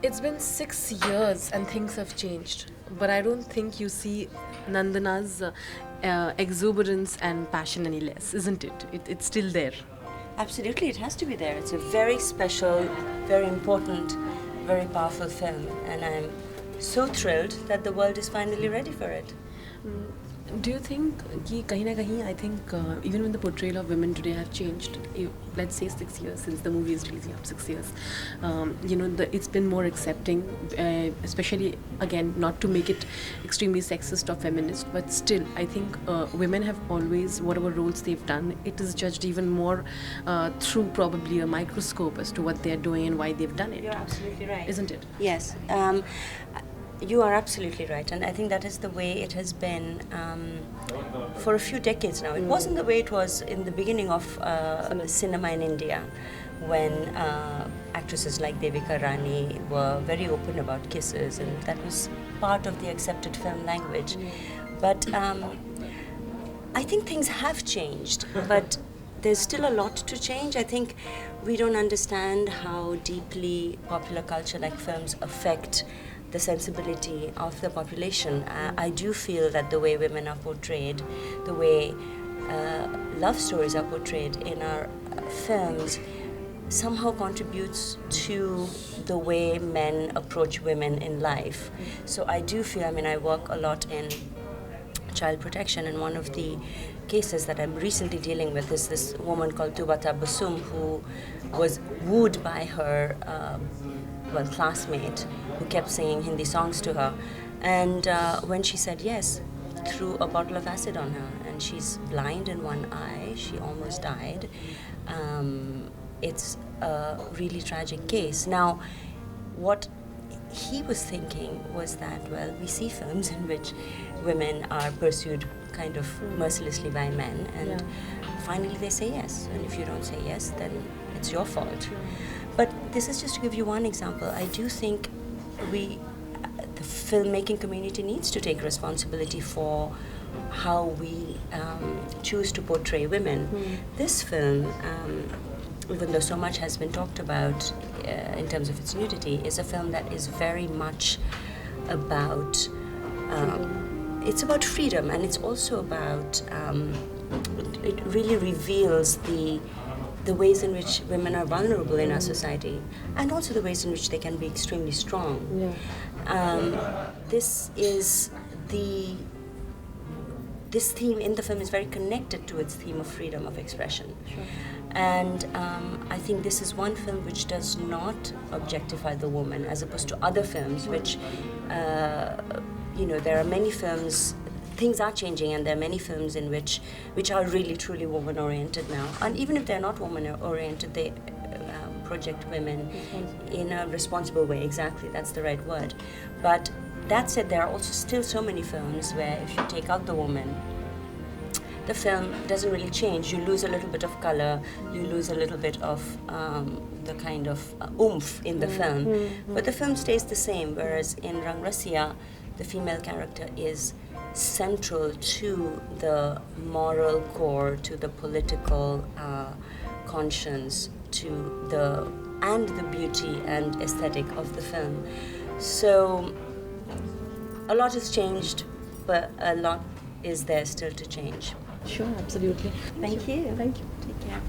It's been 6 years and things have changed, but I don't think you see Nandana's exuberance and passion any less, isn't it? It's still there. Absolutely, it has to be there. It's a very special, very important, very powerful film, and I'm so thrilled that the world is finally ready for it. Do you think कि कहीं ना कहीं I think even when the portrayal of women today have changed, let's say 6 years since the movie is released, 6 years, it's been more accepting, especially again not to make it extremely sexist or feminist, but still I think women have always, whatever roles they've done, it is judged even more through probably a microscope as to what they're doing and why they've done it. You're absolutely right. Isn't it? Yes. You are absolutely right, and I think that is the way it has been for a few decades now. It wasn't the way it was in the beginning of cinema in India, when actresses like Devika Rani were very open about kisses, and that was part of the accepted film language. But I think things have changed, but there's still a lot to change. I think we don't understand how deeply popular culture like films affect the sensibility of the population. I do feel that the way women are portrayed, the way love stories are portrayed in our films, somehow contributes to the way men approach women in life. So I do feel, I work a lot in child protection, and one of the cases that I'm recently dealing with is this woman called Tubata Basum, who was wooed by her classmate who kept singing Hindi songs to her, and when she said yes, threw a bottle of acid on her, and she's blind in one eye. She almost died. It's a really tragic case. Now, what he was thinking was that, well, we see films in which women are pursued kind of mercilessly by men, and finally they say yes, and if you don't say yes, then it's your fault. But this is just to give you one example. I do think the filmmaking community needs to take responsibility for how we choose to portray women. This film, even though so much has been talked about in terms of its nudity, is a film that is very much about it's about freedom, and it's also about it really reveals the ways in which women are vulnerable in our society, and also the ways in which they can be extremely strong. This is this theme in the film is very connected to its theme of freedom of expression. And I think this is one film which does not objectify the woman, as opposed to other films which, there are many films. Things are changing, and there are many films in which are really truly woman-oriented now. And even if they're not woman-oriented, they project women in a responsible way. Exactly, that's the right word. But that said, there are also still so many films where if you take out the woman, the film doesn't really change. You lose a little bit of color, you lose a little bit of the kind of oomph in the film, but the film stays the same. Whereas in Rang Rasiya, the female character is central to the moral core, to the political conscience, to the beauty and aesthetic of the film. So a lot has changed, but a lot is there still to change. Sure, absolutely. Thank you. Thank you. Take care.